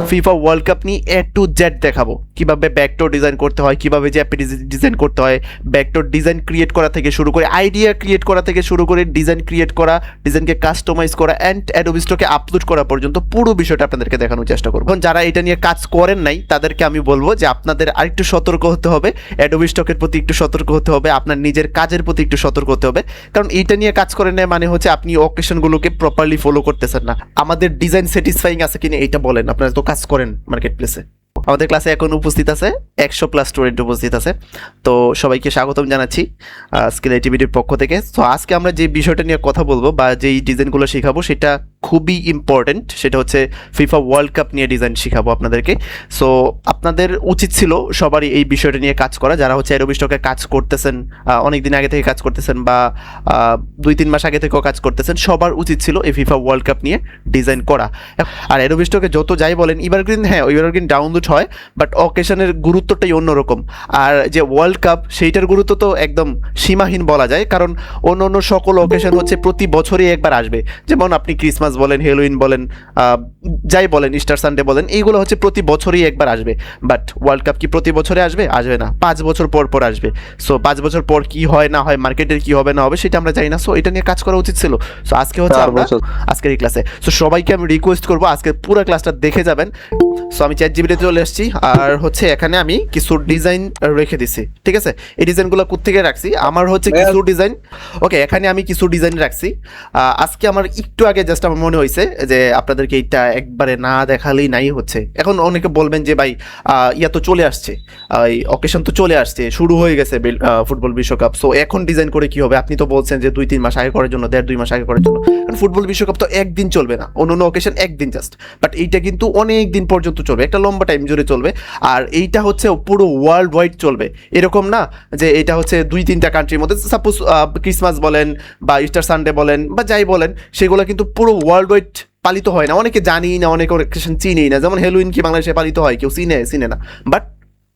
FIFA world cup নিয়ে এ to Z দেখাবো, কিভাবে ব্যাকডোর ডিজাইন করতে হয়, কিভাবে জ্যাপি ডিজাইন করতে হয়, ব্যাকডোর ডিজাইন ক্রিয়েট করা থেকে শুরু করে আইডিয়া ক্রিয়েট করা থেকে শুরু করে ডিজাইন ক্রিয়েট করা, ডিজাইনকে কাস্টমাইজ করা অ্যান্ড অ্যাডোবি স্টকে আপলোড করা পর্যন্ত পুরো বিষয়টা আপনাদেরকে দেখানোর চেষ্টা করবো। এখন যারা এটা নিয়ে কাজ করেন নাই তাদেরকে আমি বলবো যে আপনাদের আরেকটু সতর্ক হতে হবে, অ্যাডোবি স্টকের প্রতি একটু সতর্ক হতে হবে, আপনার নিজের কাজের প্রতি একটু সতর্ক হতে হবে। কারণ এইটা নিয়ে কাজ করেন না মানে হচ্ছে আপনি অকেশনগুলোকে প্রপারলি ফলো করতেছেন না। আমাদের ডিজাইন স্যাটিসফাইং আছে কিনা এটা বলেন, আপনারা তো কাজ করেন মার্কেট প্লেসে। আমাদের ক্লাসে এখন উপস্থিত আছে 100+ স্টুডেন্ট উপস্থিত আছে, তো সবাইকে স্বাগতম জানাচ্ছি স্কিলেটিভিটির পক্ষ থেকে। তো আজকে আমরা যে বিষয়টা নিয়ে কথা বলবো বা যেই ডিজাইনগুলো শেখাবো সেটা খুবই ইম্পর্টেন্ট, সেটা হচ্ছে ফিফা ওয়ার্ল্ড কাপ নিয়ে ডিজাইন শেখাবো আপনাদেরকে। সো আপনাদের উচিত ছিল সবারই এই বিষয়টা নিয়ে কাজ করা, যারা হচ্ছে অ্যাডোবি স্টকে কাজ করতেছেন, অনেক দিন আগে থেকে কাজ করতেছেন বা 2-3 মাস আগে থেকেও কাজ করতেছেন, সবার উচিত ছিল এই ফিফা ওয়ার্ল্ড কাপ নিয়ে ডিজাইন করা। আর অ্যাডোবি স্টকে যত যাই বলেন এভারগ্রিন, হ্যাঁ এভারগ্রিন ডাউনলোড হয়, বাট অকেশনের গুরুত্বটাই অন্যরকম। আর যে ওয়ার্ল্ড কাপ সেইটার গুরুত্ব তো একদম সীমাহীন বলা যায়, কারণ অন্য অন্য সকল অকেশন হচ্ছে প্রতি বছরই একবার আসবে। যেমন আপনি ক্রিসমাস বলেন, হ্যালোউইন বলেন, যাই বলেন, ইস্টার সানডে বলেন, এইগুলো হচ্ছে প্রতি বছরই একবার আসবে। বাট ওয়ার্ল্ড কাপ কি প্রতি বছরে আসবে? আসবে না, 5 বছর পর পর আসবে। সো 5 বছর পর কি হয় না হয়, মার্কেটের কি হবে না হবে সেটা আমরা জানি না। সো এটা নিয়ে কাজ করা উচিত ছিল। সো আজকে হচ্ছে আমরা আজকের এই ক্লাসে, সো সবাইকে আমি রিকোয়েস্ট করবো আজকে পুরো ক্লাসটা দেখে যাবেন। সো আমি চ্যাটজিপিটিতে চলে আসছি, আর হচ্ছে এখানে আমি কিছু ডিজাইন রেখে দিছি, ঠিক আছে? এই ডিজাইনগুলো কোত্থেকে রাখছি? আমার হচ্ছে কিছু ডিজাইন, ওকে, এখানে আমি কিছু ডিজাইন রাখছি। আজকে আমার একটু আগে জাস্ট আমার মনে হয়েছে যে আপনাদেরকে এইটা একবারে না দেখালেই নাই হচ্ছে। এখন অনেকে বলবেন যে ভাই ইয়া তো চলে আসছে, এই অকেশন তো চলে আসছে, শুরু হয়ে গেছে ফুটবল বিশ্বকাপ, সো এখন ডিজাইন করে কি হবে? আপনি তো বলছেন যে 2-3 মাস আগে করার জন্য, 1.5-2 মাস আগে করার জন্য। কারণ ফুটবল বিশ্বকাপ তো একদিন চলবে না, অন্য অকেশন একদিন জাস্ট, বাট এইটা কিন্তু অনেক দিন পর্যন্ত চলবে, একটা লম্বা টাইম জুড়ে চলবে। আর এইটা হচ্ছে পুরো ওয়ার্ল্ড ওয়াইড চলবে, এরকম না যে এটা হচ্ছে 2-3টা কান্ট্রির মধ্যে। সাপোজ ক্রিসমাস বলেন বা ইস্টার সানডে বলেন বা যাই বলেন, সেগুলো কিন্তু পুরো ওয়ার্ল্ড ওয়াইড পালিত হয় না, অনেকে জানি না, অনেকে অকেশন চিনেই না। যেমন হ্যালোউইন কি বাংলাদেশে পালিত হয়? কেউ চিনে না। বাট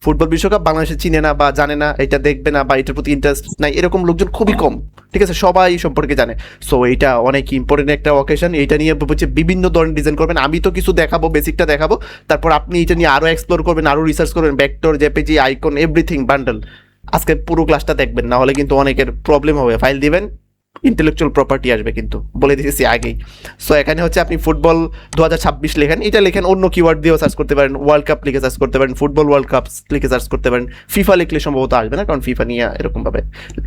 ফুটবল বিশ্বকাপ বাংলাদেশে চিনে না বা জানে না, এটা দেখবে না বা এটার প্রতি ইন্টারেস্ট নাই, এরকম লোকজন খুবই কম, ঠিক আছে? সবাই সম্পর্কে জানে। সো এইটা অনেক ইম্পর্টেন্ট একটা অকেশন, এইটা নিয়ে হচ্ছে বিভিন্ন ধরনের ডিজাইন করবেন। আমি তো কিছু দেখাবো, বেসিকটা দেখাবো, তারপর আপনি এটা নিয়ে আরও এক্সপ্লোর করবেন, আরও রিসার্চ করবেন, vector, JPG, icon, everything bundle. আজকে পুরো ক্লাসটা দেখবেন, না হলে কিন্তু অনেকের প্রবলেম হবে। ফাইল দিবেন, ইন্টেলেকচুয়াল প্রপার্টি আসবে কিন্তু, বলে দিয়েছি আগেই। সো এখানে হচ্ছে আপনি ফুটবল 2026 লেখেন, এটা লেখেন, অন্য কিওয়ার্ড দিয়েও সার্চ করতে পারেন, ওয়ার্ল্ড কাপ লিখে সার্চ করতে পারেন, ফুটবল ওয়ার্ল্ড কাপ লিখে সার্চ করতে পারেন। ফিফা লিখলে সম্ভবত আসবে না, কারণ ফিফা নিয়ে এরকমভাবে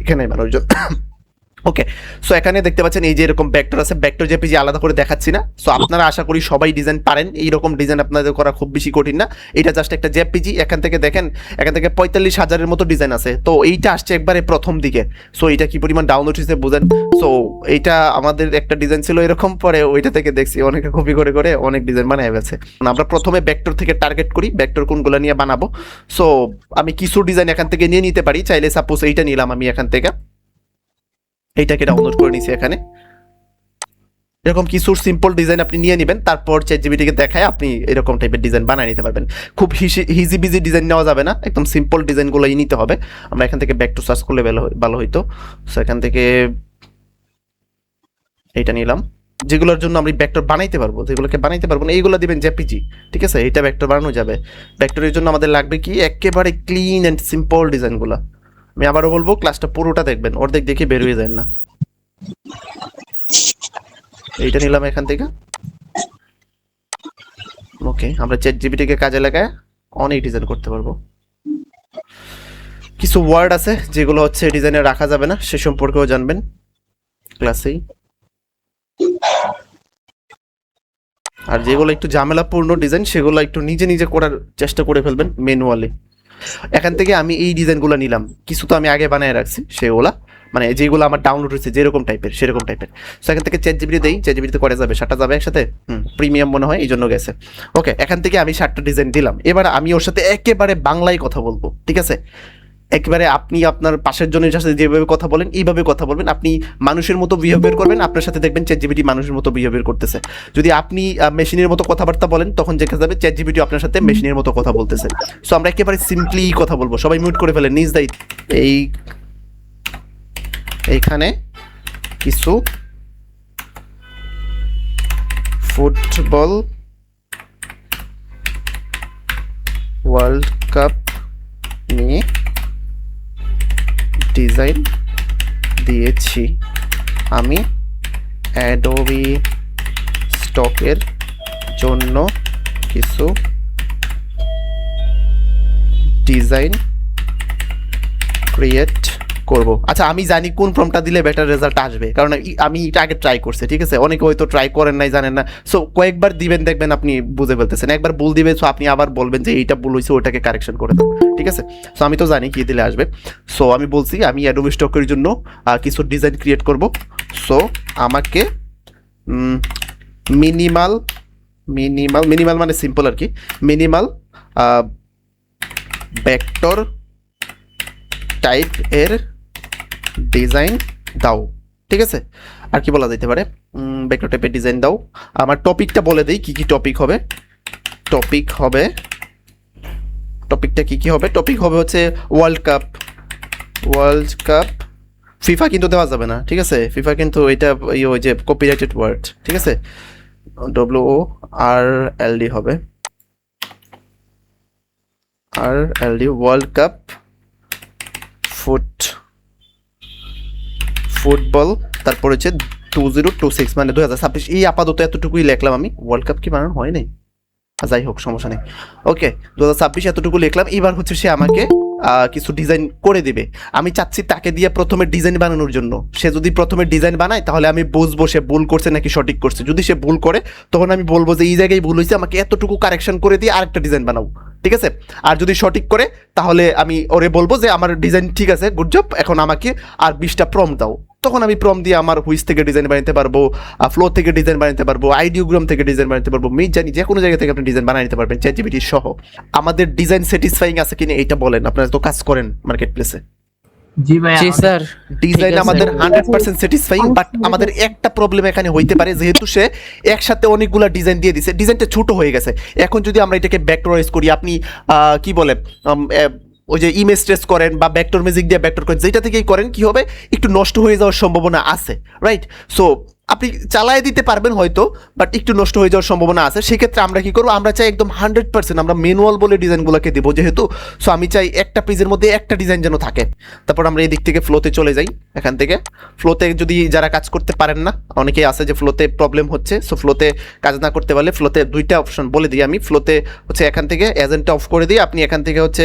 এখানে মানুষজন। ওকে, সো এখানে দেখতে পাচ্ছেন এই যে এরকম ভেক্টর আছে, ভেক্টর জেপিজি আলাদা করে দেখাচ্ছি না। সো আপনারা আশা করি সবাই ডিজাইন পারেন, এইরকম ডিজাইন আপনাদের করা খুব বেশি কঠিন না। এটা জাস্ট একটা জেপিজি, এখান থেকে দেখেন, এখান থেকে 45,000-এর মতো ডিজাইন আছে। তো এইটা আসছে একবারে প্রথম দিকে। সো এইটা কি পরিমাণ ডাউনলোড হয়েছে বুঝেন। সো এইটা আমাদের একটা ডিজাইন ছিল এরকম, পরে ওইটা থেকে দেখছি অনেকে কপি করে করে অনেক ডিজাইন বানায় গেছে। আমরা প্রথমে ভেক্টর থেকে টার্গেট করি, ভেক্টর কোনগুলো নিয়ে বানাবো। সো আমি কিছু ডিজাইন এখান থেকে নিয়ে নিতে পারি, চাইলে সাপোজ এইটা নিলাম আমি এখান থেকে, এইটাকে ডাউনলোড করে নিছি। এখানে এরকম কিছু সিম্পল ডিজাইন আপনি নিয়ে নেবেন, তারপর চ্যাটজিপিটিকে দেখায় আপনি এরকম টাইপের ডিজাইন বানিয়ে নিতে পারবেন। খুব হিজি বিজি ডিজাইন নেওয়া যাবে না, একদম সিম্পল ডিজাইনগুলোই নিতে হবে। আমরা এখান থেকে ব্যাক টু সার্চ করলে ভালো হইতো। সো এখান থেকে এইটা নিলাম, যেগুলোর জন্য আমি ভেক্টর বানাইতে পারবো, যেগুলোকে বানাইতে পারবো না এইগুলো দিবেন জেপিজি, ঠিক আছে? এটা ভেক্টর বানানো যাবে। ভেক্টরের জন্য আমাদের লাগবে কি, একেবারে ক্লিন অ্যান্ড সিম্পল ডিজাইনগুলো। আমি আবারও বলবো, ক্লাসটা পুরোটা দেখবেন, অর্ধেক দেখে বের হয়ে যায় না। এইটা নিলাম এখান থেকে, ওকে। আমরা চ্যাটজিপিটিকে কাজে লাগায় অনেক ডিজাইন করতে পারবো। কিছু ওয়ার্ড আছে যেগুলো হচ্ছে ডিজাইনে রাখা যাবে না, সে সম্পর্কেও জানবেন ক্লাসেই। আর যেগুলো একটু ঝামেলাপূর্ণ ডিজাইন সেগুলো একটু নিজে নিজে করার চেষ্টা করে ফেলবেন ম্যানুয়ালি। এখান থেকে আমি এই ডিজাইনগুলো নিলাম, কিছু তো আমি আগে বানিয়ে রাখছি সেগুলা, মানে যেগুলো আমার ডাউনলোড হয়েছে যেরকম টাইপের সেরকম টাইপের। সো এখান থেকে চ্যাটজিপিটি দেই, চ্যাটজিপিটিতে করে যাবে, 7টা যাবে একসাথে, প্রিমিয়াম মনে হয় এই জন্য গেছে। ওকে, এখান থেকে আমি 7টা ডিজাইন দিলাম। এবার আমি ওর সাথে একেবারে বাংলায় কথা বলবো, ঠিক আছে? একেবারে আপনি আপনার পাশের জনের সাথে যেভাবে কথা বলেন এইভাবে কথা বলবেন, আপনি মানুষের মতো বিহেভিয়ার করবেন, আপনার সাথে দেখবেন চ্যাটজিপিটি মানুষের মতো বিহেভিয়ার করতেছে। যদি আপনি মেশিনের মতো কথাবার্তা বলেন, তখন দেখা যাবে চ্যাটজিপিটি আপনার সাথে মেশিনের মতো কথা বলতেছে। সো আমরা একেবারে সিম্পলি কথা বলবো, সবাই মিউট করে ফেলেন নিজ দায়িত্ব। এইখানে কিছু ফুটবল ওয়ার্ল্ড কাপ নিয়ে ডিজাইন দিয়েছি, আমি অ্যাডোবি স্টকের জন্য কিছু ডিজাইন ক্রিয়েট করব। আচ্ছা, আমি জানি কোন প্রম্পটটা দিলে বেটার রেজাল্ট আসবে, কারণ আমি এটা আগে ট্রাই করছি, ঠিক আছে? অনেকে হয়তো ট্রাই করেন নাই, জানেন না। সো কয়েকবার দিবেন, দেখবেন আপনি বুঝে ফেলতেছেন। একবার ভুল দিবেন, সো আপনি আবার বলবেন যে এইটা ভুল হয়েছে, ওটাকে কারেকশন করে দেন, ঠিক আছে? সো আমি তো জানি কি দিলে আসবে। সো আমি বলছি আমি অ্যাডোবি স্টকের জন্য কিছু ডিজাইন ক্রিয়েট করব। সো আমাকে মিনিমাল মানে সিম্পল আর কি, মিনিমাল ভেক্টর টাইপ এর ডিজাইন দাও, ঠিক আছে? আর কি বলা যেতে পারে? ভেক্টর টাইপের ডিজাইন দাও। আমার টপিকটা বলে দিই, কি কি টপিক হবে। টপিকটা কি কি হবে? টপিক হবে হচ্ছে ওয়ার্ল্ড কাপ। ফিফা কিন্তু দেওয়া যাবে না, ঠিক আছে? ফিফা কিন্তু এটা ওই যে কপিরাইটেড ওয়ার্ড, ঠিক আছে? WORLD হবে, RLD ওয়ার্ল্ড কাপ ফুটবল, তারপর হচ্ছে 2026 মানে 2026। এই আপাতত এতটুকুই লিখলাম আমি। ওয়ার্ল্ড কাপ কি বানানো হয় নাই, যাই হোক সমস্যা নেই। ওকে, 2026 এতটুকু লিখলাম। এবার হচ্ছে সে আমাকে কিছু ডিজাইন করে দিবে। আমি চাচ্ছি তাকে দিয়ে প্রথমে ডিজাইন বানানোর জন্য। সে যদি প্রথমে ডিজাইন বানায় তাহলে আমি বুঝবো সে ভুল করছে নাকি সঠিক করছে। যদি সে ভুল করে তখন আমি বলবো যে এই জায়গায় ভুল হয়েছে, আমাকে এতটুকু কারেকশন করে দিয়ে আরেকটা ডিজাইন বানাও, ঠিক আছে? আর যদি সঠিক করে তাহলে আমি ওরে বলবো যে আমার ডিজাইন ঠিক আছে, গুড জব, এখন আমাকে আর 20টা প্রম্পট দাও। তখন আমি প্রম্পট দিয়ে আমার হুইস থেকে ডিজাইন বানাতে পারবো, ফ্লো থেকে ডিজাইন বানাতে পারবো, আইডিওগ্রাম থেকে ডিজাইন বানাতে পারবো, মিডজার্নি, যে কোনো জায়গা থেকে আপনি ডিজাইন বানিয়ে নিতে পারবেন চ্যাটজিপিটি সহ। আমাদের ডিজাইন স্যাটিসফাইং আছে কিনা এইটা বলেন, আপনারা তো কাজ করেন মার্কেট প্লেসে। জি ভাই, জি স্যার, ডিজাইন আমাদের 100% স্যাটিসফাইং, বাট আমাদের একটা প্রবলেম এখানে হইতে পারে, যেহেতু সে একসাথে অনেকগুলা ডিজাইন দিয়ে দিছে, ডিজাইনটা ছোট হয়ে গেছে। এখন যদি আমরা এটাকে ভেক্টরাইজ করি, আপনি কি বলে ওই যে ইমেজ ট্রেস করেন বা ভেক্টর ম্যাজিক দিয়ে ভেক্টর করেন, যেটা থেকেই করেন, কি হবে, একটু নষ্ট হয়ে যাওয়ার সম্ভাবনা আছে, রাইট? সো আপনি চালায় দিতে পারবেন হয়তো, বাট একটু নষ্ট হয়ে যাওয়ার সম্ভাবনা আছে। সেক্ষেত্রে আমরা কি করবো, আমরা চাই একদম 100% আমরা ম্যানুয়াল বলে ডিজাইনগুলোকে দেবো যেহেতু। সো আমি চাই একটা পেজের মধ্যে একটা ডিজাইন যেন থাকে। তারপর আমরা এই দিক থেকে ফ্লোতে চলে যাই। এখান থেকে ফ্লোতে যদি যারা কাজ করতে পারেন না, অনেকেই আছে যে ফ্লোতে প্রবলেম হচ্ছে, সো ফ্লোতে কাজ না করতে পারলে ফ্লোতে দুইটা অপশন বলে দিই আমি। ফ্লোতে হচ্ছে এখান থেকে এজেন্টটা অফ করে দিই, আপনি এখান থেকে হচ্ছে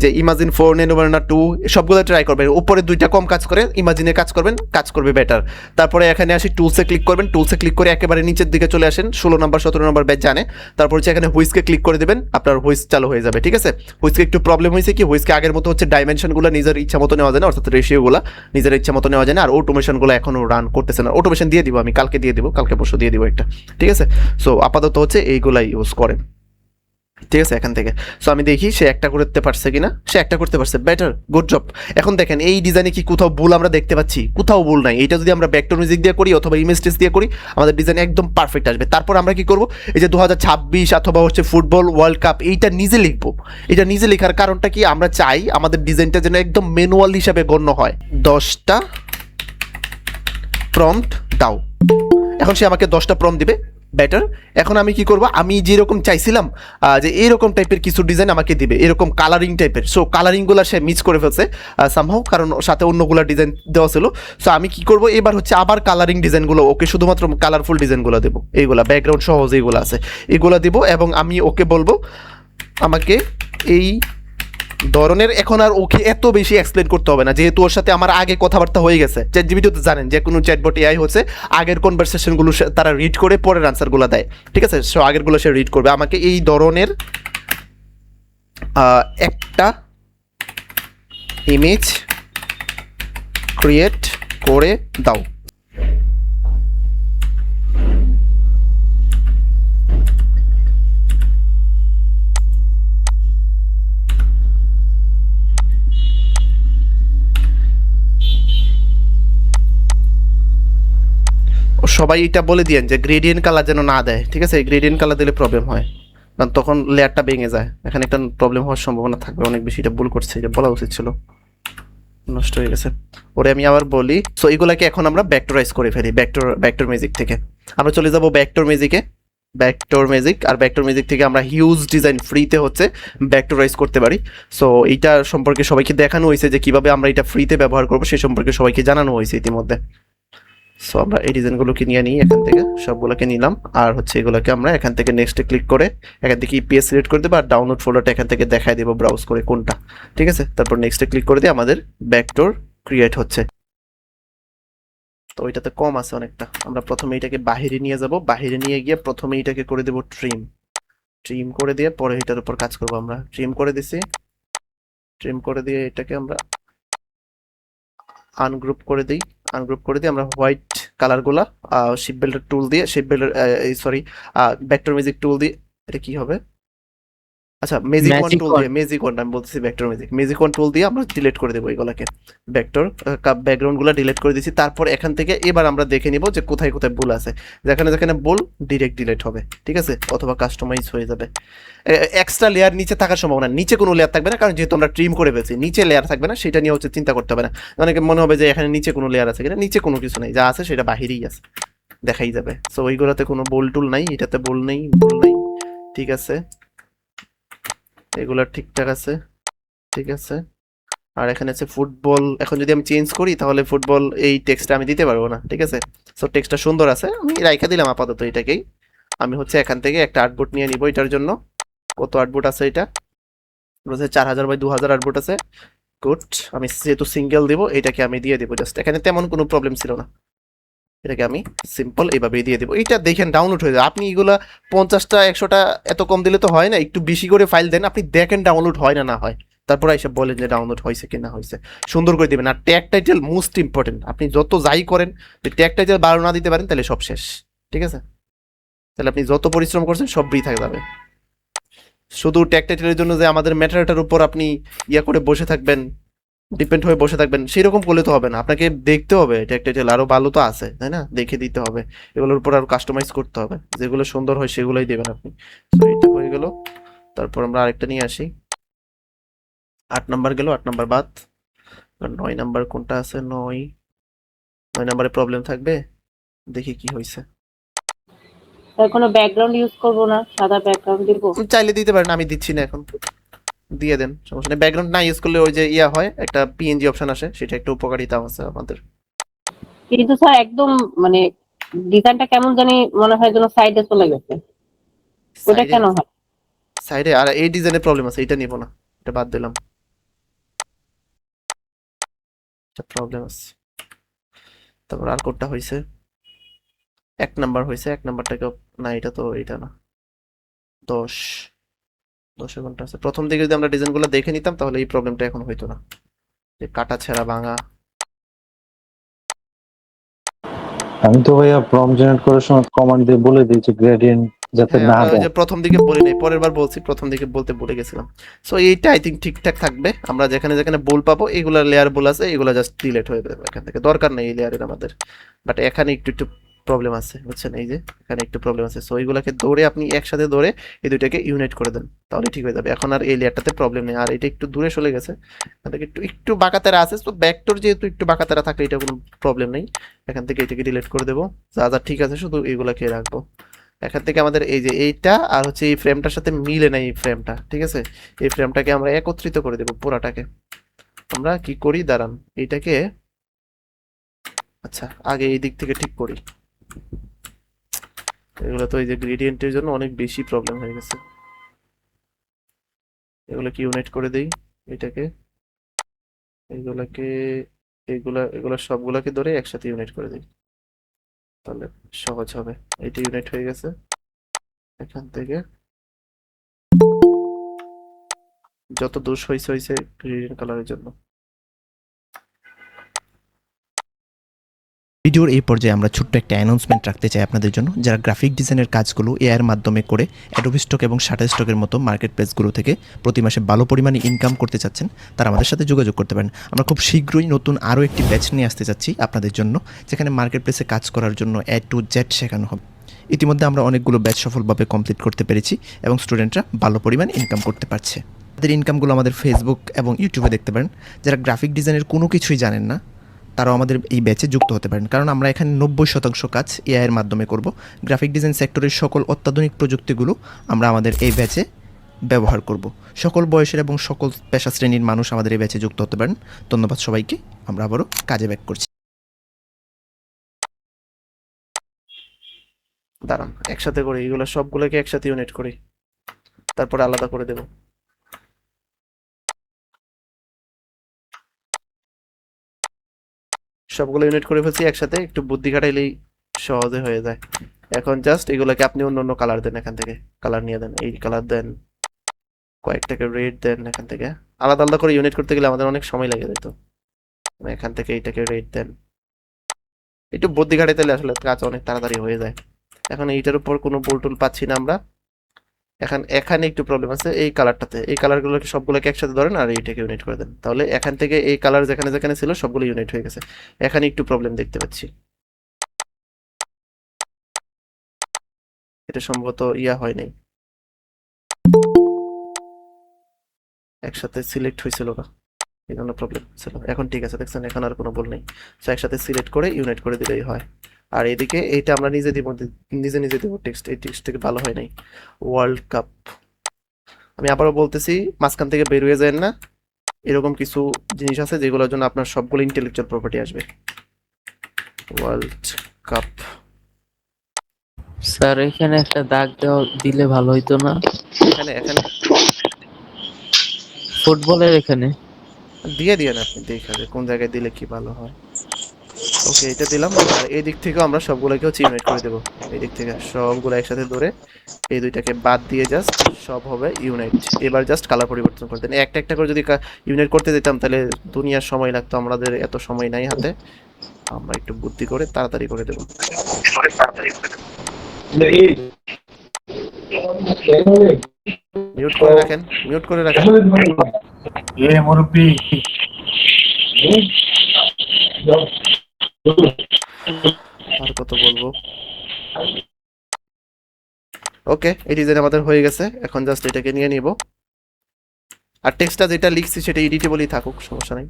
যে ইমাজিন 4, নেনোভার্না 2 সবগুলো ট্রাই করবেন। উপরে দুইটা কম কাজ করে, ইমাজিনে কাজ করবেন, কাজ করবে বেটার। তারপরে এখানে আসি টুলসে ক্লিক করবেন, টুলসে ক্লিক করে একেবারে নিচের দিকে চলে আসেন, 16 নম্বর 17 নম্বর ব্যাচ জানে। তারপর হচ্ছে এখানে হুইসকে ক্লিক করে দেবেন, আপনার হুইস চালু হয়ে যাবে, ঠিক আছে? হুইসকে একটু প্রবলেম হয়েছে কি, হুইসকে আগের মতো হচ্ছে ডাইমেনশনগুলো নিজের ইচ্ছা মতো নেওয়া যায় না, অর্থাৎ রেশিওগুলো নিজের ইচ্ছা মতো নেওয়া যায় না, আর অটোমেশনগুলো এখনো রান করতেছে না। অটোমেশন দিয়ে দিব আমি, কালকে দিয়ে দিব, কালকে পরশু দিয়ে দিব একটা, ঠিক আছে? সো আপাতত হচ্ছে এইগুলাই ইউজ করেন, ঠিক আছে? এখান থেকে সো আমি দেখি সে একটা করতে পারছে কিনা। সে একটা করতে পারছে, বেটার, গুড জব। এখন দেখেন এই ডিজাইনে কি কোথাও ভুল আমরা দেখতে পাচ্ছি? কোথাও ভুল নাই। এটা যদি আমরা ভেক্টর মিউজিক দিয়ে করি অথবা ইমেজ টেক্সট দিয়ে করি, আমাদের ডিজাইন একদম পারফেক্ট আসবে। তারপর আমরা কি করব, এই যে 2026 অথবা হচ্ছে ফুটবল ওয়ার্ল্ড কাপ, এইটা নিজে লিখবো। এটা নিজে লেখার কারণটা কি, আমরা চাই আমাদের ডিজাইনটা যেন একদম ম্যানুয়াল হিসাবে গণ্য হয়। 10টা প্রম্পট দাও। এখন সে আমাকে 10টা প্রম্পট দিবে, বেটার। এখন আমি কি করব, আমি যেরকম চাইছিলাম যে এইরকম টাইপের কিছু ডিজাইন আমাকে দিবে, এরকম কালারিং টাইপের। সো কালারিংগুলো সে মিস করে ফেলছে সামহাও, কারণ সাথে অন্যগুলো ডিজাইন দেওয়া ছিল। সো আমি কি করব, এবার হচ্ছে আবার কালারিং ডিজাইনগুলো ওকে, শুধুমাত্র কালারফুল ডিজাইনগুলো দেবো, এইগুলা ব্যাকগ্রাউন্ড সহ যেগুলো আছে এগুলো দেবো। এবং আমি ওকে বলবো আমাকে এই ধরনের, এখন আর ওকে এত বেশি এক্সপ্লেন করতে হবে না, যেহেতু ওর সাথে আমার আগে কথাবার্তা হয়ে গেছে। চ্যাটজিপিটি তো জানেন যে কোনো চ্যাটবট এআই হচ্ছে আগের কনভারসেশনগুলো তারা রিড করে পরের আনসারগুলো দেয়, ঠিক আছে? সো আগেরগুলো সে রিড করবে। আমাকে এই ধরনের একটা ইমেজ ক্রিয়েট করে দাও। সবাই এটা বলে দিয়েন যে গ্রেডিয়েন্ট কালার যেন না দেয়, ঠিক আছে? গ্রেডিয়েন্ট কালার দিলে প্রবলেম হয়, কারণ তখন লেয়ারটা ভেঙে যায়। এখানে একটা প্রবলেম হওয়ার সম্ভাবনা থাকবে অনেক বেশি। এটা ভুল করছে, এটা বলা উচিত ছিল, নষ্ট হয়ে গেছে। ওরে আমি আবার বলি। সো এগুলাকে এখন আমরা ভেক্টরাইজ করে ফেলি ভেক্টর ম্যাজিক থেকে। আমরা চলে যাব ভেক্টর ম্যাজিকে। ব্যাকটোর ম্যাজিক, আর ব্যাকটোর ম্যাজিক থেকে আমরা হিউজ ডিজাইন ফ্রিতে হচ্ছে ব্যাকটোরাইজ করতে পারি। সো এইটা সম্পর্কে সবাইকে দেখানো হয়েছে যে কিভাবে আমরা এটা ফ্রিতে ব্যবহার করবো, সেই সম্পর্কে সবাইকে জানানো হয়েছে ইতিমধ্যে। সো আমরা এই ডিজাইনগুলোকে নিয়ে নিই, এখান থেকে সবগুলোকে নিলাম, আর হচ্ছে এগুলোকে আমরা এখান থেকে নেক্সটে ক্লিক করে এখান থেকে ইপিএস সিলেক্ট করে দেবো, আর ডাউনলোড ফোল্ডারটা এখান থেকে দেখাই দেবো ব্রাউজ করে কোনটা, ঠিক আছে। তারপর নেক্সটে ক্লিক করে দিয়ে আমাদের ব্যাকডোর ক্রিয়েট হচ্ছে। তো ওইটাতে কম আছে অনেকটা, আমরা প্রথমে এটাকে বাহিরে নিয়ে যাব, বাহিরে নিয়ে গিয়ে প্রথমে এটাকে করে দেবো ট্রিম করে দিয়ে পরে এটার উপর কাজ করবো। আমরা ট্রিম করে দিছি, ট্রিম করে দিয়ে এটাকে আমরা আনগ্রুপ করে দিই, আনগ্রুপ করে দিয়ে আমরা হোয়াইট কালারগুলা শিপ বিল্ডার টুল দিয়ে, ভেক্টর ম্যাজিক টুল দিয়ে, এটা কি হবে, আচ্ছা ম্যাজিক ওয়ান টুল দিয়ে, ম্যাজিক ওয়ান আমি বলতেছি ভেক্টর ম্যাজিক ওয়ান টুল দিয়ে আমরা ডিলিট করে দেবো এগুলাকে, ভেক্টর ব্যাকগ্রাউন্ডগুলো ডিলিট করে দিয়েছি। তারপর এখান থেকে এবার আমরা দেখে নিব যে কোথায় কোথায় ভুল আছে, যেখানে যেখানে ভুল ডিরেক্ট ডিলিট হবে, ঠিক আছে, অথবা কাস্টমাইজ হয়ে যাবে। এক্সট্রা লেয়ার নিচে থাকার সম্ভাবনা, নিচে কোনো লেয়ার থাকবে না, কারণ যেহেতু আমরা ট্রিম করে ফেলছি নিচে লেয়ার থাকবে না, সেটা নিয়ে হচ্ছে চিন্তা করতে হবে না। অনেকে মনে হবে যে এখানে নিচে কোনো লেয়ার আছে কিনা, নিচে কোনো কিছু নেই, যা আছে সেটা বাহিরেই আছে, দেখাই যাবে। সো ওইগুলোতে কোনো বোল টুল নাই, এটাতে বোল নেই, বোল নেই, ঠিক আছে, এগুলো ঠিকঠাক আছে, ঠিক আছে। আর এখানে আছে ফুটবল, এখন যদি আমি চেঞ্জ করি তাহলে ফুটবল এই টেক্সটটা আমি দিতে পারবো না, ঠিক আছে। সো টেক্সটটা সুন্দর আছে, আমি রাইখা দিলাম আপাতত এটাকেই। আমি হচ্ছে এখান থেকে একটা আর্টবোর্ড নিয়ে নিব এটার জন্য। কত আর্টবোর্ড আছে এটা, 4000 বাই 2000 আর্টবোর্ড আছে, গুড। আমি যেহেতু সিঙ্গেল দিব এটাকে আমি দিয়ে দিব জাস্ট, এখানে তেমন কোনো প্রবলেম ছিল না, এটাকে আমি সিম্পল এইভাবেই দিয়ে দেবো। এইটা দেখেন ডাউনলোড হয়ে যায়, আপনি এগুলা 50টা 100টা এত কম দিলে তো হয় না, একটু বেশি করে ফাইল দেন, আপনি দেখেন ডাউনলোড হয় না না হয়, তারপর এসে বলেন যে ডাউনলোড হয়েছে কি না হয়েছে, সুন্দর করে দিবেন। আর ট্যাগ টাইটেল মোস্ট ইম্পর্টেন্ট, আপনি যত যাই করেন ট্যাগ টাইটেল ভালো না দিতে পারেন তাহলে সব শেষ, ঠিক আছে, তাহলে আপনি যত পরিশ্রম করছেন সব বৃথা থাকা যাবে। শুধু ট্যাগ টাইটেলের জন্য যে আমাদের ম্যাটারটার উপর আপনি ইয়া করে বসে থাকবেন, ডিপেন্ড হয়ে বসে থাকবেন, সেরকম করলে তো হবে না, আপনাকে দেখতে হবে ট্যাগ টাইটেল আরো ভালো তো আছে, তাই না, দেখে দিতে হবে, এগুলোর উপর আরো কাস্টমাইজ করতে হবে, যেগুলো সুন্দর হয় সেগুলোই দেবেন আপনি। তো এটা হয়ে গেল, তারপর আমরা আরেকটা নিয়ে আসি, 8 নাম্বার গেল, 8 নাম্বার বাদ, 9 নাম্বার কোনটা আছে, 9 নাম্বারে প্রবলেম থাকবে, দেখি কি হয়েছে। কোনো ব্যাকগ্রাউন্ড ইউজ করব না, সাদা ব্যাকগ্রাউন্ড দিব, চাইলে দিতে পারেন, আমি দিচ্ছি না এখন, দিয়ে দেন, সমস্যা নেই। ব্যাকগ্রাউন্ড না ইউজ করলে ওই যে ইয়া হয় একটা পিএনজি অপশন আসে, সেটা একটু উপকারিতা আছে আমাদের। কিন্তু স্যার একদম মানে ডিজাইনটা কেমন জানি মনে হয় যেন সাইডে চলে গেছে, ওটা কেন হয়? সাইডে আর এই ডিজাইনের প্রবলেম আছে, এটা নিব না, এটা বাদ দিলাম, এটা প্রবলেম আছে। তারপর আর কোডটা হয়েছে 1 নাম্বার হয়েছে, 1 নাম্বারটাকে না, এটা তো এটা না, 10 ঘন্টা আছে। প্রথম দিকে যদি আমরা ডিজাইনগুলো দেখে নিতাম তাহলে এই প্রবলেমটা এখন হইতো না, যে কাটা ছেঁড়া ভাঙা। আমি তো ভাইয়া প্রম্পট জেনারেট করার সময় কমান্ড দিয়ে বলে দিয়েছি গ্রেডিয়েন্ট যাতে না দেয়। যে প্রথম দিকে বলি নাই, পরের বার বলছি, প্রথম দিকে বলতে ভুলে গেছিলাম। সো এইটা আই থিঙ্ক ঠিকঠাক থাকবে, আমরা যেখানে যেখানে বোল পাবো এগুলা লেয়ার বোল আছে, এগুলা জাস্ট ডিলিট হয়ে যাবে এখান থেকে, দরকার নেই এই লেয়ারের আমাদের। বাট এখানে একটু একটু প্রবলেম আছে, বুঝছেন, এই যে এখানে একটু প্রবলেম আছে। সো এইগুলাকে ধরে আপনি একসাথে ধরে এই দুইটাকে ইউনাইট করে দেন, তাহলে ঠিক হয়ে যাবে। এখন আর এই লেয়ারটাতে প্রবলেম নেই, আর এটা একটু দূরে চলে গেছে, এখান থেকে একটু একটু বাঁকাতেরা আছে। তো ব্যাকটোর যেহেতু একটু বাঁকাতেরা থাকলে এটা কোনো প্রবলেম নেই, এখান থেকে এটাকে ডিলিট করে দেবো, যা যা ঠিক আছে শুধু এগুলাকে রাখবো। এখান থেকে আমাদের এই যে এইটা আর হচ্ছে এই ফ্রেমটার সাথে মিলে না, এই ফ্রেমটা, ঠিক আছে, এই ফ্রেমটাকে আমরা একত্রিত করে দেবো পুরাটাকে। আমরা কি করি দাঁড়ান, এইটাকে আচ্ছা আগে এই দিক থেকে ঠিক করি, এগুলো তো এই যে গ্রেডিয়েন্টের জন্য অনেক বেশি প্রবলেম হয়ে গেছে। এগুলো কি ইউনাইট করে দেই, এটাকে এইগুলাকে এগুলা সবগুলাকে ধরে একসাথে ইউনাইট করে দিই, তাহলে সহজ হবে। এইটা ইউনাইট হয়ে গেছে, এখান থেকে যত দোষ হয়েছে গ্রেডিয়েন্ট কালারের জন্য। ভিডিওর এই পর্যায়ে আমরা ছোট্ট একটা অ্যানাউন্সমেন্ট রাখতে চাই আপনাদের জন্য, যারা গ্রাফিক ডিজাইনের কাজগুলো এআইয়ের মাধ্যমে করে অ্যাডোবি স্টক এবং শাটারস্টকের মতো মার্কেট প্লেসগুলো থেকে প্রতি মাসে ভালো পরিমাণে ইনকাম করতে চাচ্ছেন, তারা আমাদের সাথে যোগাযোগ করতে পারেন। আমরা খুব শীঘ্রই নতুন আরও একটি ব্যাচ নিয়ে আসতে চাচ্ছি আপনাদের জন্য, যেখানে মার্কেট প্লেসে কাজ করার জন্য A to Z শেখানো হবে। ইতিমধ্যে আমরা অনেকগুলো ব্যাচ সফলভাবে কমপ্লিট করতে পেরেছি এবং স্টুডেন্টরা ভালো পরিমাণ ইনকাম করতে পারছে। তাদের ইনকামগুলো আমাদের ফেসবুক এবং ইউটিউবে দেখতে পারেন। যারা গ্রাফিক ডিজাইনের কোনো কিছুই জানেন না তারাও আমাদের এই ব্যাচে যুক্ত হতে পারেন, কারণ আমরা এখানে 90% কাজ এআই এর মাধ্যমে করব। গ্রাফিক ডিজাইন সেক্টরের সকল অত্যাধুনিক প্রযুক্তিগুলো আমরা আমাদের এই ব্যাচে ব্যবহার করব। সকল বয়সের এবং সকল পেশা শ্রেণীর মানুষ আমাদের এই ব্যাচে যুক্ত হতে পারেন। ধন্যবাদ সবাইকে। আমরা আবারও কাজে ব্যাক করছি। দাঁড়ান, একসাথে করি, এগুলো সবগুলোকে একসাথে ইউনিট করি, তারপরে আলাদা করে দেব। সবগুলো ইউনিট করে ফেলছি একসাথে, একটু বুদ্ধি খাটাইলেই সহজে হয়ে যায়। এখন জাস্ট এগুলোকে আপনি অন্য অন্য কালার দেন, এখান থেকে কালার নিয়ে দেন, এই কালার দেন, কয়েকটাকে রেড দেন। এখান থেকে আলাদা আলাদা করে ইউনিট করতে গেলে আমাদের অনেক সময় লেগে যেত। এখান থেকে এইটাকে রেড দেন, একটু বুদ্ধি খাটাইতে আসলে কাজ অনেক তাড়াতাড়ি হয়ে যায়। এখন এইটার উপর কোনো বোল্টুল পাচ্ছি না আমরা। এখানে একটু প্রবলেম আছে, এই কালারটাতে, এই কালারগুলোকে সবগুলোকে একসাথে ধরেন আর এইটাকে ইউনিট করে দেন, তাহলে এখান থেকে এই কালার যেখানে যেখানে ছিল সবগুলো ইউনিট হয়ে গেছে। এখানে একটু প্রবলেম দেখতে পাচ্ছি, এটা সম্ভবত হয় নাই, একসাথে সিলেক্ট হয়েছিল না, এই জন্য প্রবলেম ছিল। এখন ঠিক আছে, দেখছেন এখন আর কোনো ভুল নেই। সো একসাথে সিলেক্ট করে ইউনিট করে দিলেই হয়। আর এদিকে এইটা আমরা নিজে দিব, নিজে নিজে দিব টেক্সট, এই টেক্সট থেকে ভালো হয় নাই। ওয়ার্ল্ড কাপ, আমি আবারও বলতেছি মাঝখান থেকে বের হয়ে যায় না, এরকম কিছু জিনিস আছে যেগুলোর জন্য আপনার সবগুলো ইন্টেলেকচুয়াল প্রপার্টি আসবে। ওয়ার্ল্ড কাপ, স্যার এখানে একটা দাগ দিলে ভালো হইতো না? এখানে এখানে ফুটবলের এখানে দিয়ে দিয়ে না, আপনি দেখে কোন জায়গায় দিলে কি ভালো হয়। ওকে, এটা দিলাম। আর এই দিক থেকেও আমরা সবগুলোকে হচ্ছে ইউনিট করে দেবো, এই দিক থেকে সবগুলো একসাথে ধরে এই দুইটাকে বাদ দিয়ে জাস্ট সব হবে ইউনাইট। এবার জাস্ট কালার পরিবর্তন করে দেন, একটা একটা করে যদি ইউনাইট করতে দিতাম তাহলে দুনিয়ার সময় লাগতো, আমাদের এত সময় নাই হাতে, আমরা একটু বুদ্ধি করে তাড়াতাড়ি করে দেবো। মিউট করে রাখেন, মিউট করে রাখেন। আর কত বলবো। ওকে, এই ডিজাইন আমাদের হয়ে গেছে, এখন জাস্ট এটাকে নিয়ে নিব। আর টেক্সটটা যেটা লিখছি সেটা এডিটেবলই থাকুক, সমস্যা নেই।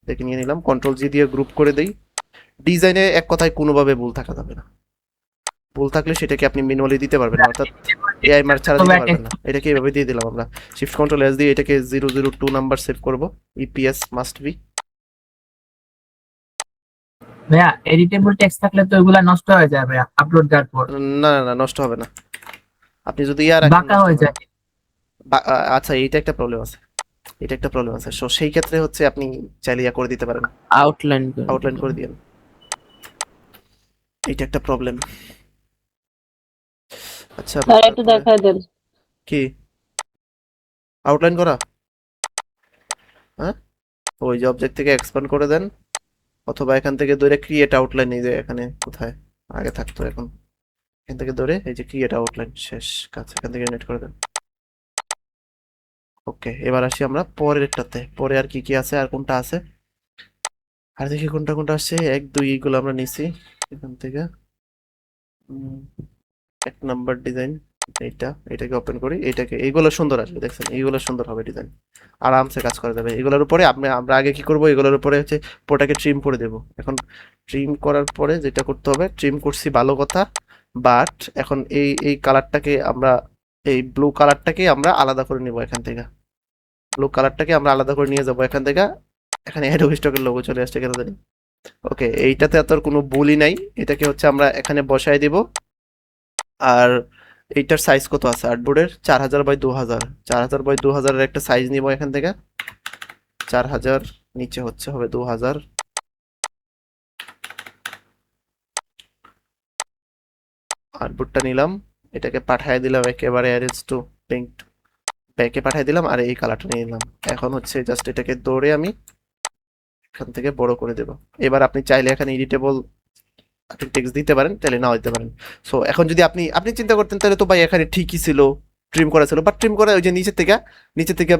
এটাকে নিয়ে নিলাম, কন্ট্রোল জি দিয়ে গ্রুপ করে দেই। ডিজাইনে এক কথায় কোনোভাবে ভুল থাকা যাবে না, ভুল থাকলে সেটাকে আপনি ম্যানুয়ালি দিতে পারবেন না, অর্থাৎ এআই মার্ক ছাড়া দিতে পারবেন না। এটাকে এভাবে দিয়ে দিলাম আমরা, শিফট কন্ট্রোল এস দিয়ে এটাকে 002 নাম্বার সেভ করব, ইপিএস মাস্ট বি। ভাইয়া এডিটেবল টেক্সট থাকলে তো ওগুলা নষ্ট হয়ে যায় ভাইয়া, আপলোড দেওয়ার পর না না না, নষ্ট হবে না, আপনি যদি বাঁকা হয়ে যায়। আচ্ছা, এইটা একটা প্রবলেম আছে, এটা একটা প্রবলেম আছে। সো সেই ক্ষেত্রে হচ্ছে আপনি চাইলে করে দিতে পারেন, আউটলাইন করে দিন। এটা একটা প্রবলেম। আচ্ছা স্যার একটু দেখায় দেন। কি আউটলাইন করা? হ্যাঁ, ওই যে অবজেক্ট থেকে এক্সপ্যান্ড করে দেন, অথবা এখান থেকে ধরে ক্রিয়েট আউটলাইন, এই যে এখানে কোথায় আগে থাকতো, এখন এখান থেকে ধরে এই যে ক্রিয়েট আউটলাইন, শেষ কাজ, এখান থেকে ইউনিট করে দেন। ওকে, এবার আসি আমরা পরেরটাতে, পরে আর কি কি আছে, আর কোনটা আছে, আর দেখি কোনটা কোনটা আসছে। 1 2 এইগুলো আমরা নিছি এখান থেকে। 1 নাম্বার ডিজাইন, এটাকে ওপেন করি, এটাকে, এইগুলো সুন্দর আসবে, দেখছেন এইগুলো সুন্দর হবে ডিজাইন, আরামসে কাজ করা যাবে। এগুলোর উপরে আমরা আগে কি করব, এগুলোর উপরে হচ্ছে পোটাকে ট্রিম করে দেব। এখন ট্রিম করার পরে যেটা করতে হবে, ট্রিম করছি ভালো কথা, বাট এখন এই কালারটাকে আমরা, এই ব্লু কালারটাকে আমরা আলাদা করে নিব এখান থেকে, ব্লু কালারটাকে আমরা আলাদা করে নিয়ে যাব এখান থেকে। এখানে অ্যাডোবি স্টকের লোগো চলে আসছে কেন জানি। ওকে, এইটাতে আর কোনো ভুলই নাই, এটাকে হচ্ছে আমরা এখানে বসায় দিব। আর এইটার সাইজ কত আছে আর্টবোর্ডের, 4000x2000, 4000x2000 এর একটা সাইজ নিব এখান থেকে, 4000 নিচে হচ্ছে হবে 2000। আর্টবোর্ডটা নিলাম, এটাকে পাঠিয়ে দিলাম একেবারে অ্যারেঞ্জ টু পিঙ্ক, ব্যাকে পাঠিয়ে দিলাম, আর এই কালারটা নিয়ে নিলাম। এখন হচ্ছে জাস্ট এটাকে দৌড়ে আমি এখান থেকে বড় করে দেব। এবার আপনি চাইলে এখানে এডিটেবল আপনি টেক্সট দিতে পারেন, তাহলে নাও দিতে পারেন। সো এখন যদি আপনি চিন্তা করতেন তাহলে তো ভাই এখানে ঠিকই ছিল, ট্রিম করা ছিল, বাট ট্রিম করা ওই যে নিচে থেকে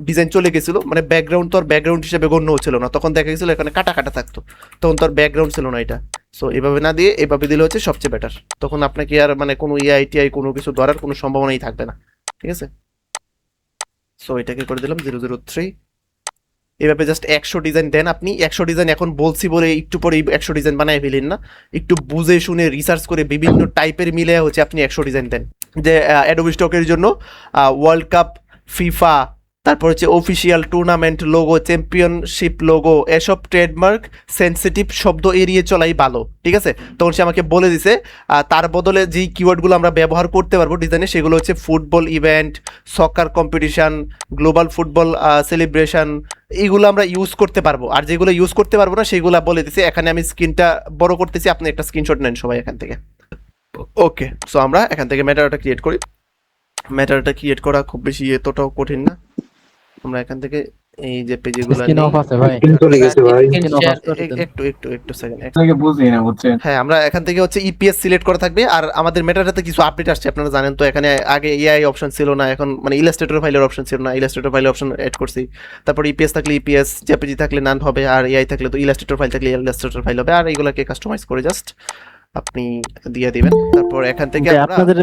ডিজাইন চলে গেছিল, মানে ব্যাকগ্রাউন্ড তো আর ব্যাকগ্রাউন্ড হিসেবে গণ্য হচ্ছিল না, তখন দেখা গেছিল এখানে কাটা কাটা থাকতো, তখন তো আর ব্যাকগ্রাউন্ড ছিল না এটা। সো এভাবে না দিয়ে এভাবে দিলে হচ্ছে সবচেয়ে বেটার, তখন আপনাকে আর মানে কোনো ইআইটিআই কোনো কিছু ধরার কোনো সম্ভাবনাই থাকবে না, ঠিক আছে। সো এটাকে করে দিলাম 003, এভাবে জাস্ট 100 ডিজাইন দেন। আপনি 100 ডিজাইন এখন বলছি বলে একটু পরে 100 ডিজাইন বানায় ফেলেন না, একটু বুঝে শুনে রিসার্চ করে বিভিন্ন টাইপের মিলে হচ্ছে আপনি 100 ডিজাইন দেন। যে অ্যাডোবি স্টকের জন্য ওয়ার্ল্ড কাপ, ফিফা, তারপর হচ্ছে official tournament logo, championship logo, এসব ট্রেডমার্ক সেন্সিটিভ শব্দ এড়িয়ে চলাই ভালো, ঠিক আছে। তখন সে আমাকে বলে দিছে তার বদলে যেই কিওয়ার্ডগুলো আমরা ব্যবহার করতে পারবো ডিজাইনে সেগুলো হচ্ছে ফুটবল ইভেন্ট, সকার কম্পিটিশন, গ্লোবাল ফুটবল সেলিব্রেশন, এইগুলো আমরা ইউজ করতে পারবো। আর যেগুলো ইউজ করতে পারবো না সেগুলো বলে দিছি। এখানে আমি স্ক্রিনটা বড় করতেছি, আপনি একটা স্ক্রিনশট নেন সবাই এখান থেকে। ওকে, সো আমরা এখান থেকে ম্যাটারটা ক্রিয়েট করি। ম্যাটারটা ক্রিয়েট করা খুব বেশি এতটাও কঠিন না। আমরা এখান থেকে এই যে পেজগুলো স্ক্রিন অফ আছে ভাই, চলে গেছে ভাই। স্ক্রিন শেয়ার করে দেন। একটু সেকেন্ড। আপনাকে বুঝি না বুঝছেন। হ্যাঁ, আমরা এখান থেকে হচ্ছে ইপিএস সিলেক্ট করা থাকবে। আর আমাদের মেটাটাতে কিছু আপডেট আসছে, আপনারা জানেন তো। এখানে আগে এআই অপশন ছিল না, এখন মানে ইলাস্ট্রেটর ফাইলের অপশন ছিল না, ইলাস্ট্রেটর ফাইলের অপশন অ্যাড করছি। তারপর ইপিএস থাকলে ইপিএস, জেপিজি থাকলে নান হবে, আর এআই থাকলে তো ইলাস্ট্রেটর ফাইল থাকলে ইলাস্ট্রেটর ফাইল হবে। আর এইগুলোকে কাস্টমাইজ করে জাস্ট আপনি দিয়ে দিবেন। তারপর এখান থেকে আমরা আপনাদের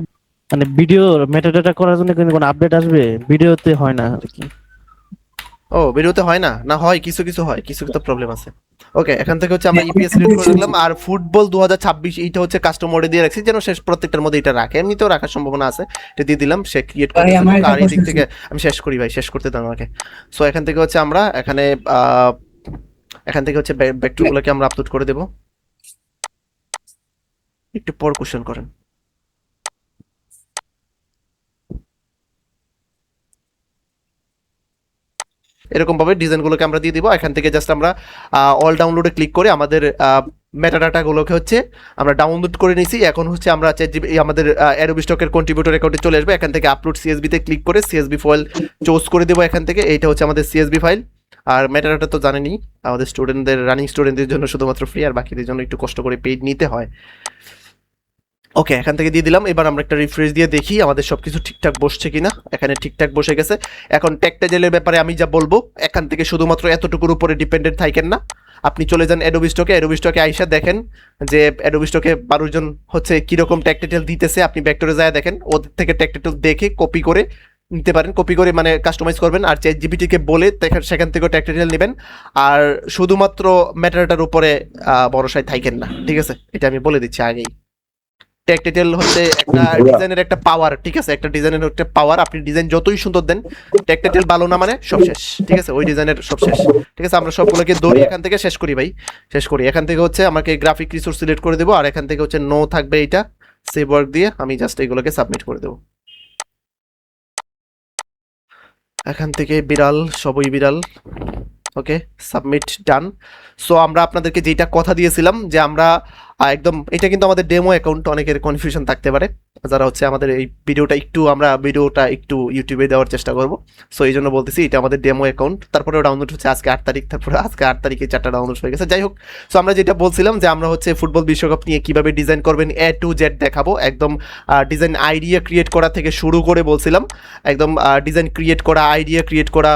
মানে ভিডিও মেটাডাটা করার জন্য কিন্তু কোনো আপডেট আসবে, ভিডিওতে হয় না আর কি। ও ভিডিওতে হয় না, না হয় কিছু কিছু হয়, কিছু কিছু প্রবলেম আছে। ওকে, এখান থেকে হচ্ছে আমরা ইপিএস সিলেক্ট করে দিলাম। আর ফুটবল 2026 এইটা হচ্ছে কাস্টম মোডে দিয়ে রাখছি, যেন শেষ প্রত্যেকটার মধ্যে এটা রাখে, এমনিতেও রাখার সম্ভাবনা আছে। এটা দিয়ে দিলাম, সে ক্রিয়েট করে দিলাম। আর এই দিক থেকে আমি শেষ করি ভাই, শেষ করতে দাও আমাকে। সো এখান থেকে হচ্ছে আমরা এখান থেকে হচ্ছে ব্যাকটুগুলোকে আমরা আপলোড করে দেব। একটু পর কোশ্চেন করেন। এরকম ভাবে ডিজাইনগুলোকে আমরা দিয়ে দিব। এখান থেকে জাস্ট আমরা অল ডাউনলোডে ক্লিক করে আমাদের মেটাডাটাগুলোকে হচ্ছে আমরা ডাউনলোড করে নিয়েছি। এখন হচ্ছে আমরা আমাদের অ্যাডোবি স্টকের কন্ট্রিবিউটর অ্যাকাউন্টে চলে আসবে। এখান থেকে আপলোড সিএসবিতে ক্লিক করে সিএসবি ফাইল চুজ করে দেবো এখান থেকে। এইটা হচ্ছে আমাদের সিএসবি ফাইল। আর মেটাডাটা তো জানেনই, আমাদের স্টুডেন্টদের, রানিং স্টুডেন্টদের জন্য শুধুমাত্র ফ্রি, আর বাকিদের জন্য একটু কষ্ট করে পেইড নিতে হয়। ওকে, এখান থেকে দিয়ে দিলাম। এবার আমরা একটা রিফ্রেশ দিয়ে দেখি আমাদের সবকিছু ঠিকঠাক বসছে কিনা। এখানে ঠিকঠাক বসে গেছে। এখন টেক্সটাইলের ব্যাপারে আমি যা বলবো, এখান থেকে শুধুমাত্র এতটুকুর উপরে ডিপেন্ডেন্ট থাকেন না। আপনি চলে যান অ্যাডোবি স্টকে, অ্যাডোবি স্টকে আইসা দেখেন যে অ্যাডোবি স্টকে 12 জন হচ্ছে কিরকম টেক্সটাইল দিতেছে। আপনি ভেক্টরে যায় দেখেন, ওদের থেকে টেক্সটাইল দেখে কপি করে নিতে পারেন। কপি করে মানে কাস্টমাইজ করবেন, আর চ্যাট জিপিটিকে বলে সেখান থেকেও টেক্সটাইল নেবেন। আর শুধুমাত্র ম্যাটারটার উপরে ভরসায় থাকেন না, ঠিক আছে? এটা আমি বলে দিচ্ছি আগেই। টেক্সটাইল হচ্ছে একটা ডিজাইনের একটা পাওয়ার, ঠিক আছে? একটা ডিজাইনের একটা পাওয়ার। আপনি ডিজাইন যতই সুন্দর দেন, টেক্সটাইল ভালো না মানে সব শেষ, ঠিক আছে? ওই ডিজাইনের সব শেষ, ঠিক আছে? আমরা সবগুলোকে দৌড়ি এখান থেকে শেষ করি ভাই, শেষ করি। এখান থেকে হচ্ছে আমাকে গ্রাফিক রিসোর্স সিলেক্ট করে দেবো, আর এখান থেকে হচ্ছে নো থাকবে এইটা, সেভ ওয়ার্ক দিয়ে আমি জাস্ট এইগুলোকে সাবমিট করে দেবো। এখান থেকে বিড়াল, সবই বিড়াল। ওকে, সাবমিট ডান। সো আমরা আপনাদেরকে যেটা কথা দিয়েছিলাম যে আমরা একদম, এটা কিন্তু আমাদের ডেমো অ্যাকাউন্ট, অনেকের কনফিউশন থাকতে পারে যারা হচ্ছে আমাদের এই ভিডিওটা একটু ইউটিউবে দেওয়ার চেষ্টা করব। সো এই জন্য বলতেছি এটা আমাদের ডেমো অ্যাকাউন্ট। তারপরেও ডাউনলোড হচ্ছে আজকে 8 তারিখ, তারপরে আজকে 8 তারিখে 4টা ডাউনলোড হয়ে গেছে। যাই হোক, সো আমরা যেটা বলছিলাম যে আমরা হচ্ছে ফুটবল বিশ্বকাপ নিয়ে কিভাবে ডিজাইন করবেন A to Z দেখাবো। একদম ডিজাইন আইডিয়া ক্রিয়েট করা থেকে শুরু করে বলছিলাম, একদম ডিজাইন ক্রিয়েট করা, আইডিয়া ক্রিয়েট করা,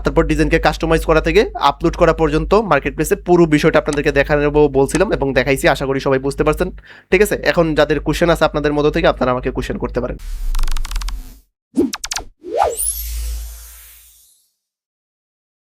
তারপর ডিজাইনকে কাস্টমাইজ করা থেকে আপলোড করা পর্যন্ত মার্কেট প্লেসে পুরো বিষয়টা আপনাদেরকে দেখাবো বলছিলাম এবং দেখাইছি। আশা করি সবাই বুঝতে পারছেন, ঠিক আছে? এখন যাদের কোশ্চেন আছে আপনাদের মধ্যে থেকে, আপনারা আমাকে কোশ্চেন করতে পারেন।